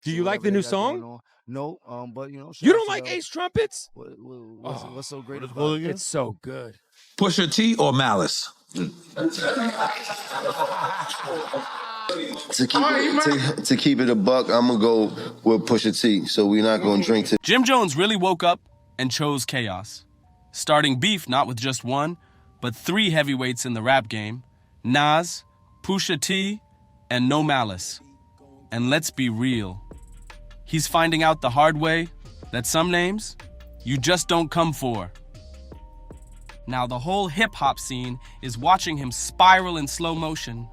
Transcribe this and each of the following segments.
Do you like the new song? No, but you know. You don't like Ace Trumpets? What's so great about it? It's so good. Pusha T or Malice? To keep it a buck, I'm gonna go with Pusha T. So we're not gonna drink to. Jim Jones really woke up and chose chaos, starting beef not with just one, but 3 heavyweights in the rap game: Nas, Pusha T, and No Malice. And let's be real, he's finding out the hard way that some names you just don't come for. Now the whole hip-hop scene is watching him spiral in slow motion.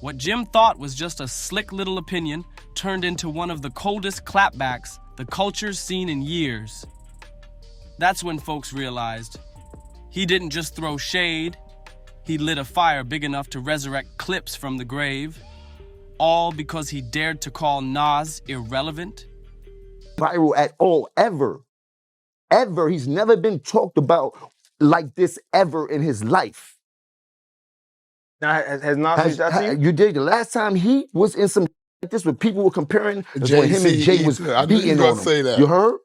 What Jim thought was just a slick little opinion turned into one of the coldest clapbacks the culture's seen in years. That's when folks realized he didn't just throw shade, he lit a fire big enough to resurrect Clipse from the grave, all because he dared to call Nas irrelevant. Viral at all, ever. Ever. He's never been talked about like this ever in his life. Now, has Nas reached out to you? You did. The last time he was in some like this where people were comparing, is when him and Jay was beating on him. You heard?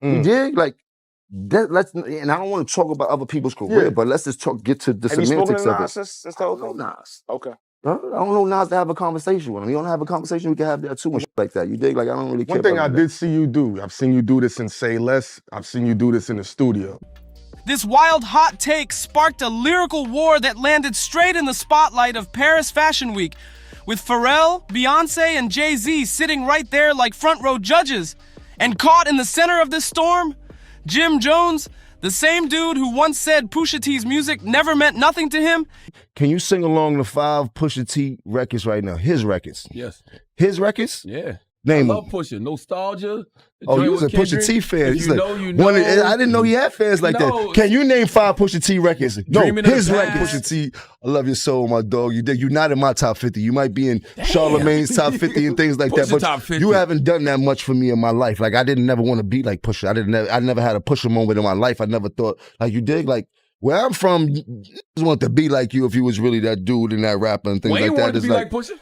You dig? Like, that, and I don't want to talk about other people's career, but let's just get to the semantics of it. Since the whole thing? Nas. Okay. I don't know Nas to have a conversation with him. You don't have a conversation, we can have that too, and shit like that. You dig? Like, I don't really care. One thing I did see you do, I've seen you do this in Say Less, I've seen you do this in the studio. This wild hot take sparked a lyrical war that landed straight in the spotlight of Paris Fashion Week, with Pharrell, Beyonce, and Jay-Z sitting right there like front row judges. And caught in the center of this storm, Jim Jones, the same dude who once said Pusha T's music never meant nothing to him. Can you sing along the 5 Pusha T records right now? His records. Yes. His records? Yeah. Name I love Pusha. Nostalgia. Oh, you was a Pusha T fan. You know, I didn't know he had fans like that. Can you name 5 Pusha T records? No, his records. Pusha T, I love your soul, my dog. You're not in my top 50. You might be in Charlemagne's top 50 and things like that. But you haven't done that much for me in my life. Like, I didn't never want to be like Pusha. I never had a Pusha moment in my life. I never thought, like, you dig? Like, where I'm from, you just want to be like you if you was really that dude and that rapper and things like that. Wayne wanted to be like Pusha?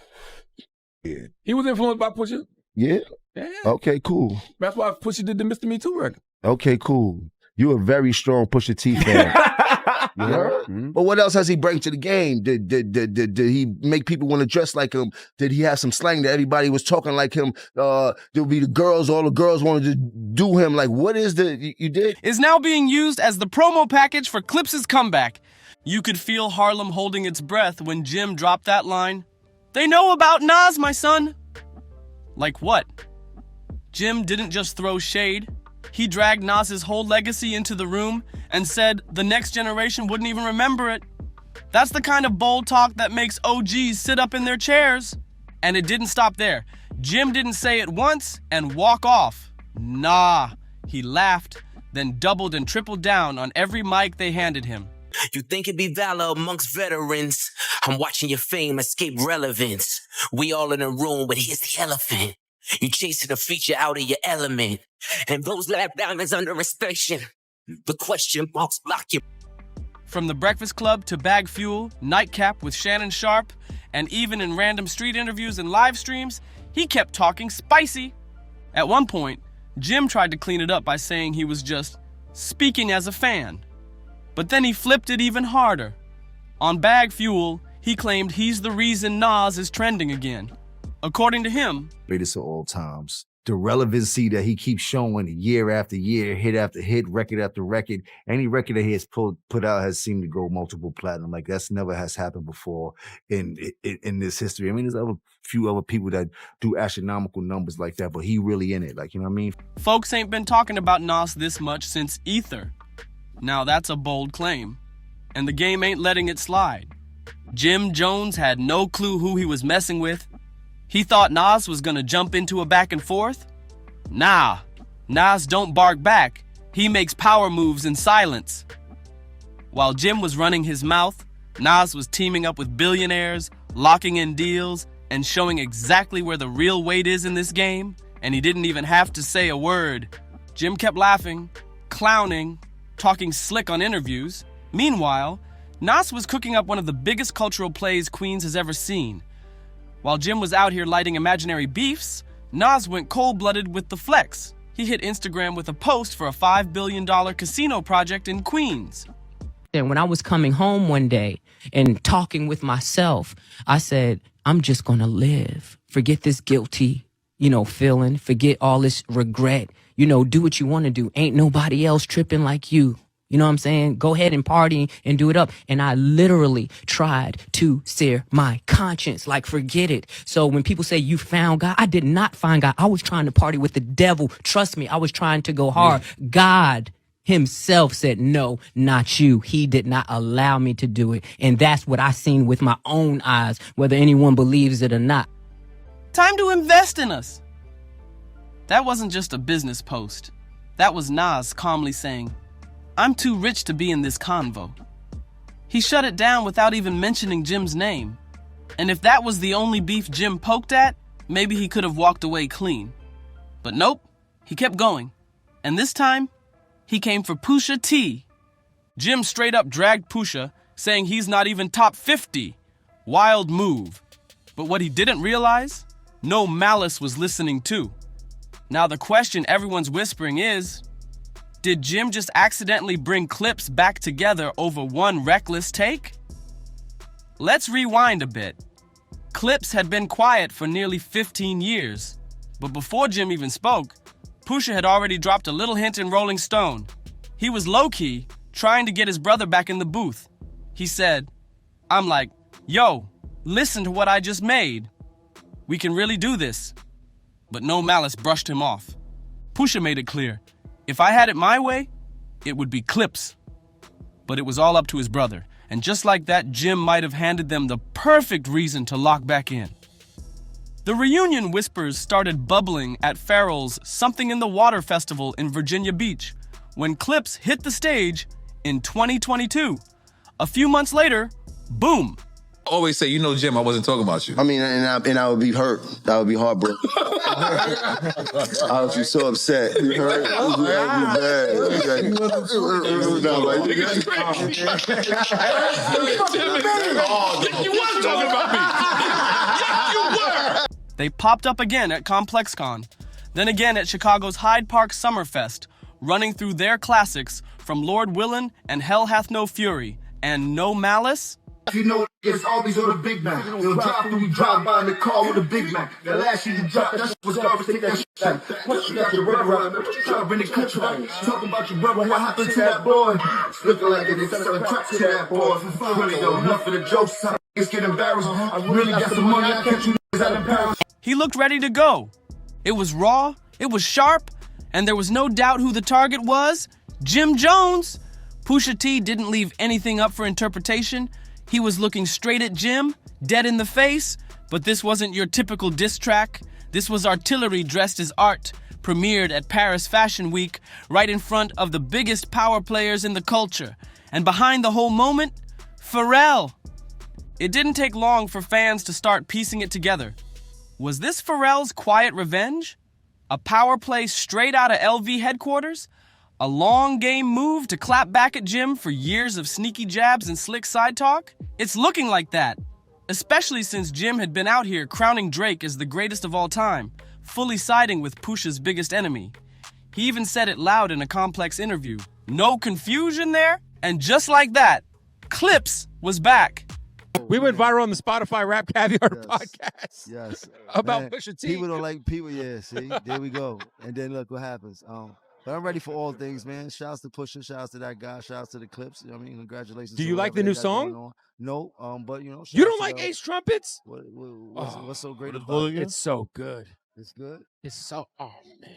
Yeah. He was influenced by Pusha? Yeah. Yeah. Okay, cool. That's why Pusha did the Mr. Me Too record. Okay, cool. You're a very strong Pusha T fan. You heard? Mm-hmm. But what else has he bring to the game? Did he make people want to dress like him? Did he have some slang that everybody was talking like him? There would be the girls, all the girls wanted to do him. Like, what is you did? Is now being used as the promo package for Clipse's comeback. You could feel Harlem holding its breath when Jim dropped that line. They know about Nas, my son. Like what? Jim didn't just throw shade. He dragged Nas's whole legacy into the room and said the next generation wouldn't even remember it. That's the kind of bold talk that makes OGs sit up in their chairs. And it didn't stop there. Jim didn't say it once and walk off. Nah, he laughed, then doubled and tripled down on every mic they handed him. You think it'd be valor amongst veterans? I'm watching your fame escape relevance. We all in a room, but here's the elephant. You chasing a feature out of your element. And those lap diamonds under inspection. The question marks block you. From The Breakfast Club to Bag Fuel, Nightcap with Shannon Sharp, and even in random street interviews and live streams, he kept talking spicy. At one point, Jim tried to clean it up by saying he was just speaking as a fan. But then he flipped it even harder. On Bag Fuel, he claimed he's the reason Nas is trending again. According to him, greatest of all times. The relevancy that he keeps showing year after year, hit after hit, record after record. Any record that he has put out has seemed to go multiple platinum. Like, that's never has happened before in this history. I mean, there's a few other people that do astronomical numbers like that, but he really in it. Like, you know what I mean? Folks ain't been talking about Nas this much since Ether. Now that's a bold claim, and the game ain't letting it slide. Jim Jones had no clue who he was messing with. He thought Nas was gonna jump into a back and forth? Nah, Nas don't bark back. He makes power moves in silence. While Jim was running his mouth, Nas was teaming up with billionaires, locking in deals, and showing exactly where the real weight is in this game, and he didn't even have to say a word. Jim kept laughing, clowning, talking slick on interviews. Meanwhile, Nas was cooking up one of the biggest cultural plays Queens has ever seen. While Jim was out here lighting imaginary beefs, Nas went cold-blooded with the flex. He hit Instagram with a post for a $5 billion casino project in Queens. And when I was coming home one day and talking with myself, I said, I'm just going to live. Forget this guilty, feeling. Forget all this regret. Do what you want to do. Ain't nobody else tripping like you. You know what I'm saying? Go ahead and party and do it up. And I literally tried to sear my conscience. Like, forget it. So when people say you found God, I did not find God. I was trying to party with the devil. Trust me, I was trying to go hard. God himself said, no, not you. He did not allow me to do it. And that's what I seen with my own eyes, whether anyone believes it or not. Time to invest in us. That wasn't just a business post. That was Nas calmly saying, I'm too rich to be in this convo. He shut it down without even mentioning Jim's name. And if that was the only beef Jim poked at, maybe he could have walked away clean. But nope, he kept going. And this time, he came for Pusha T. Jim straight up dragged Pusha, saying he's not even top 50. Wild move. But what he didn't realize, No Malice was listening too. Now the question everyone's whispering is, did Jim just accidentally bring Clipse back together over one reckless take? Let's rewind a bit. Clipse had been quiet for nearly 15 years. But before Jim even spoke, Pusha had already dropped a little hint in Rolling Stone. He was low-key, trying to get his brother back in the booth. He said, I'm like, yo, listen to what I just made. We can really do this. But No Malice brushed him off. Pusha made it clear, if I had it my way, it would be Clipse. But it was all up to his brother. And just like that, Jim might have handed them the perfect reason to lock back in. The reunion whispers started bubbling at Farrell's Something in the Water Festival in Virginia Beach when Clipse hit the stage in 2022. A few months later, boom. Always say, Jim, I wasn't talking about you. I mean, and I would be hurt. I would be heartbroken. I would be so upset. You hurt? I would be You was talking about me. Yes, you were. They popped up again at ComplexCon, then again at Chicago's Hyde Park Summerfest, running through their classics from Lord Willin' and Hell Hath No Fury and No Malice. It's always on the Big Mac. You'll drive through, we drive by in the car with a Big Mac. The last year you dropped, that shit was garbage, take that shit back. Once you got your rubber out, you try to bring the clip right. Talking about your brother, what happened to that boy? It's looking like they selling tracks to that boy. Really though, enough of the jokes, it's getting embarrassed. I really got some money, I catch you out in Paris. He looked ready to go. It was raw, it was sharp, and there was no doubt who the target was. Jim Jones. Pusha T didn't leave anything up for interpretation. He was looking straight at Jim, dead in the face, but this wasn't your typical diss track. This was artillery dressed as art, premiered at Paris Fashion Week, right in front of the biggest power players in the culture. And behind the whole moment, Pharrell. It didn't take long for fans to start piecing it together. Was this Pharrell's quiet revenge? A power play straight out of LV headquarters? A long game move to clap back at Jim for years of sneaky jabs and slick side talk? It's looking like that, especially since Jim had been out here crowning Drake as the greatest of all time, fully siding with Pusha's biggest enemy. He even said it loud in a Complex interview. No confusion there? And just like that, Clipse was back. We went viral on the Spotify Rap Caviar podcast. Yes. About Man, Pusha T. People don't like people. Yeah, see? There we go. And then look what happens. But I'm ready for all things, man. Shouts to Pusha, shouts to that guy, shouts to the Clipse. You know what I mean? Congratulations. Do you like the new song? No, but you don't like Ace Trumpets? What's so great about it? It's so good. It's good? It's so, oh man.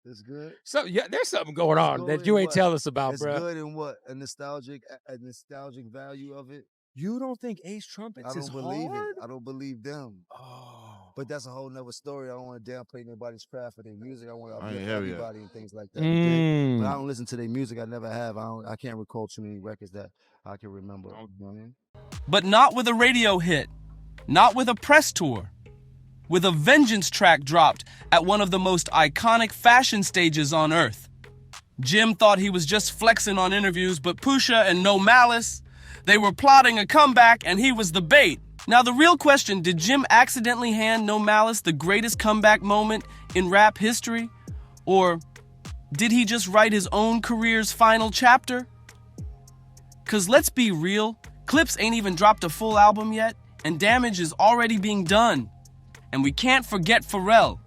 It's good? So yeah, there's something going on that you ain't tell us about, it's bro. It's good in what? A nostalgic value of it? You don't think Ace Trumpets is hard? I don't believe them. Oh. But that's a whole nother story. I don't want to downplay anybody's craft or their music. I want to uplift everybody and things like that. But I don't listen to their music. I never have. I can't recall too many records that I can remember. You know what I mean? But not with a radio hit. Not with a press tour. With a vengeance track dropped at one of the most iconic fashion stages on earth. Jim thought he was just flexing on interviews, but Pusha and No Malice, they were plotting a comeback and he was the bait. Now the real question, did Jim accidentally hand No Malice the greatest comeback moment in rap history? Or did he just write his own career's final chapter? 'Cause let's be real, Clipse ain't even dropped a full album yet, and damage is already being done. And we can't forget Pharrell,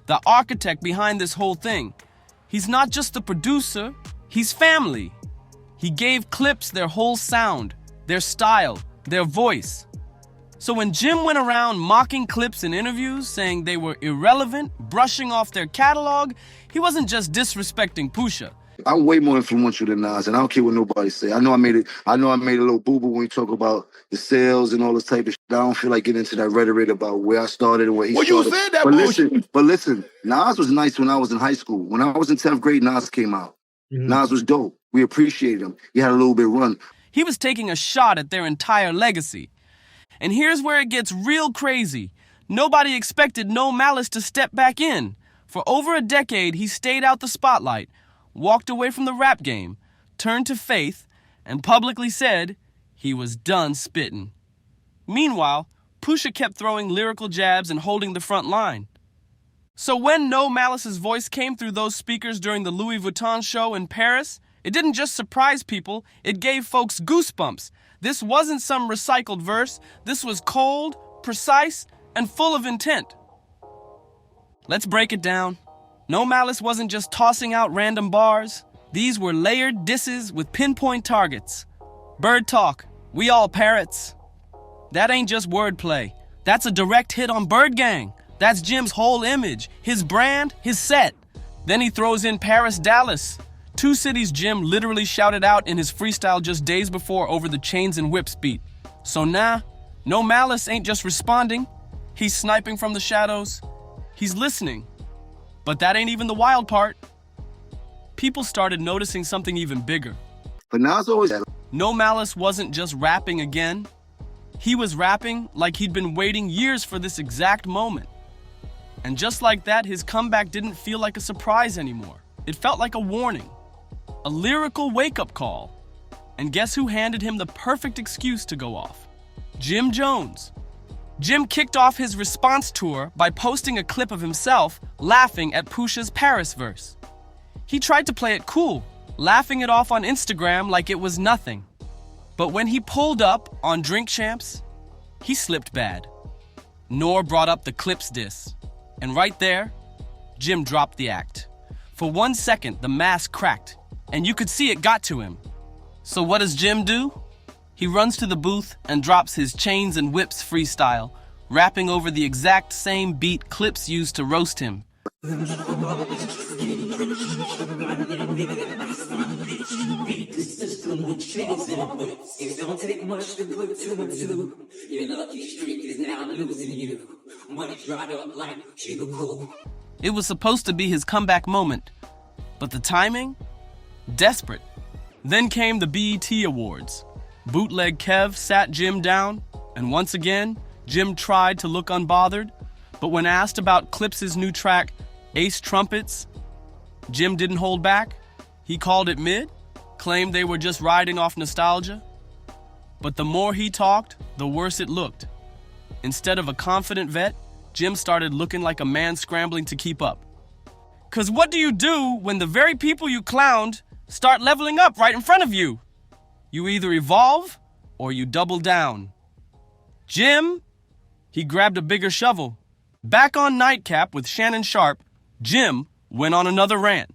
the architect behind this whole thing. He's not just the producer, he's family. He gave Clipse their whole sound, their style, their voice. So when Jim went around mocking Clipse in interviews, saying they were irrelevant, brushing off their catalog, he wasn't just disrespecting Pusha. I'm way more influential than Nas, and I don't care what nobody say. I know I made a little boo-boo when we talk about the sales and all this type of shit. I don't feel like getting into that rhetoric about where I started and where he started. Well, you said that bullshit. But listen, Nas was nice when I was in high school. When I was in 10th grade, Nas came out. Nas was dope. We appreciated him. He had a little bit run. He was taking a shot at their entire legacy. And here's where it gets real crazy. Nobody expected No Malice to step back in. For over a decade, he stayed out the spotlight, walked away from the rap game, turned to faith, and publicly said he was done spitting. Meanwhile, Pusha kept throwing lyrical jabs and holding the front line. So when No Malice's voice came through those speakers during the Louis Vuitton show in Paris, it didn't just surprise people, it gave folks goosebumps. This wasn't some recycled verse, this was cold, precise, and full of intent. Let's break it down. No Malice wasn't just tossing out random bars. These were layered disses with pinpoint targets. Bird talk, we all parrots. That ain't just wordplay. That's a direct hit on Bird Gang. That's Jim's whole image, his brand, his set. Then he throws in Paris, Dallas. Two cities Jim literally shouted out in his freestyle just days before over the Chains and Whips beat. So nah, No Malice ain't just responding. He's sniping from the shadows. He's listening. But that ain't even the wild part. People started noticing something even bigger. But Nas always... No Malice wasn't just rapping again. He was rapping like he'd been waiting years for this exact moment. And just like that, his comeback didn't feel like a surprise anymore. It felt like a warning. A lyrical wake-up call. And guess who handed him the perfect excuse to go off? Jim Jones. Jim kicked off his response tour by posting a clip of himself laughing at Pusha's Paris verse. He tried to play it cool, laughing it off on Instagram like it was nothing. But when he pulled up on Drink Champs, he slipped bad. Nor brought up the Clipse diss. And right there, Jim dropped the act. For 1 second, the mask cracked, and you could see it got to him. So what does Jim do? He runs to the booth and drops his Chains and Whips freestyle, rapping over the exact same beat Clipse used to roast him. It was supposed to be his comeback moment, but the timing? Desperate. Then came the BET Awards. Bootleg Kev sat Jim down, and once again, Jim tried to look unbothered, but when asked about Clipse's new track, Ace Trumpets, Jim didn't hold back. He called it mid, claimed they were just riding off nostalgia. But the more he talked, the worse it looked. Instead of a confident vet, Jim started looking like a man scrambling to keep up. 'Cause what do you do when the very people you clowned start leveling up right in front of you? You either evolve or you double down. Jim, he grabbed a bigger shovel. Back on Nightcap with Shannon Sharp, Jim went on another rant.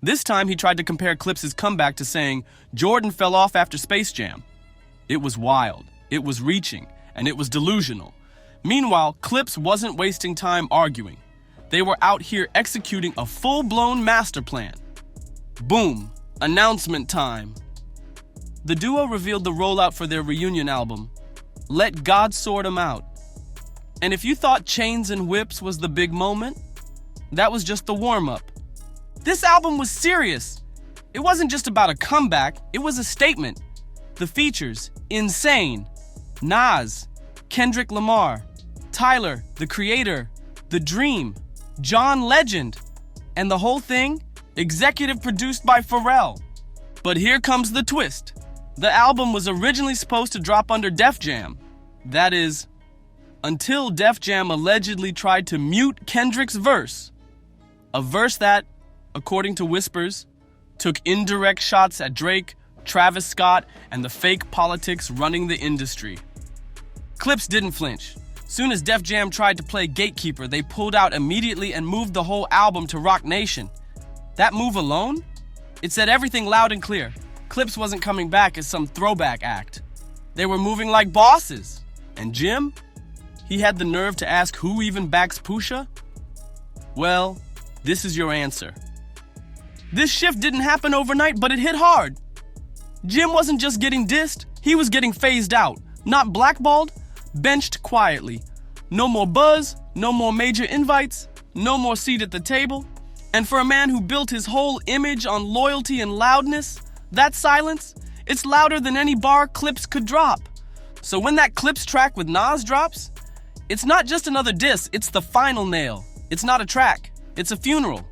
This time he tried to compare Clipse's comeback to saying Jordan fell off after Space Jam. It was wild, it was reaching, and it was delusional. Meanwhile, Clipse wasn't wasting time arguing. They were out here executing a full-blown master plan. Boom, announcement time. The duo revealed the rollout for their reunion album, Let God Sort 'Em Out. And if you thought Chains and Whips was the big moment, that was just the warm-up. This album was serious. It wasn't just about a comeback, it was a statement. The features, insane. Nas, Kendrick Lamar, Tyler, The Creator, The Dream, John Legend, and the whole thing, executive produced by Pharrell. But here comes the twist. The album was originally supposed to drop under Def Jam. That is, until Def Jam allegedly tried to mute Kendrick's verse. A verse that, according to whispers, took indirect shots at Drake, Travis Scott, and the fake politics running the industry. Clipse didn't flinch. Soon as Def Jam tried to play gatekeeper, they pulled out immediately and moved the whole album to Roc Nation. That move alone? It said everything loud and clear. Clipse wasn't coming back as some throwback act. They were moving like bosses. And Jim? He had the nerve to ask who even backs Pusha? Well, this is your answer. This shift didn't happen overnight, but it hit hard. Jim wasn't just getting dissed, he was getting phased out. Not blackballed, benched quietly. No more buzz, no more major invites, no more seat at the table. And for a man who built his whole image on loyalty and loudness, that silence, it's louder than any bar Clipse could drop. So when that Clipse track with Nas drops, it's not just another diss, it's the final nail. It's not a track, it's a funeral.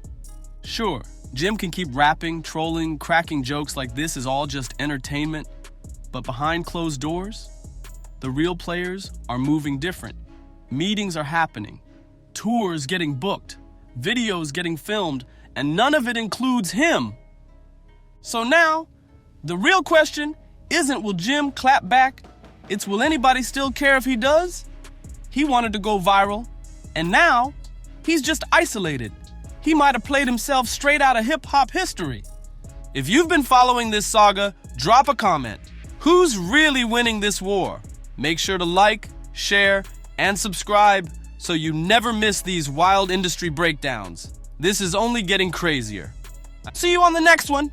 Sure, Jim can keep rapping, trolling, cracking jokes like this is all just entertainment, but behind closed doors, the real players are moving different. Meetings are happening, tours getting booked, videos getting filmed, and none of it includes him. So now, the real question isn't will Jim clap back, it's will anybody still care if he does? He wanted to go viral, and now, he's just isolated. He might have played himself straight out of hip-hop history. If you've been following this saga, drop a comment. Who's really winning this war? Make sure to like, share, and subscribe so you never miss these wild industry breakdowns. This is only getting crazier. See you on the next one.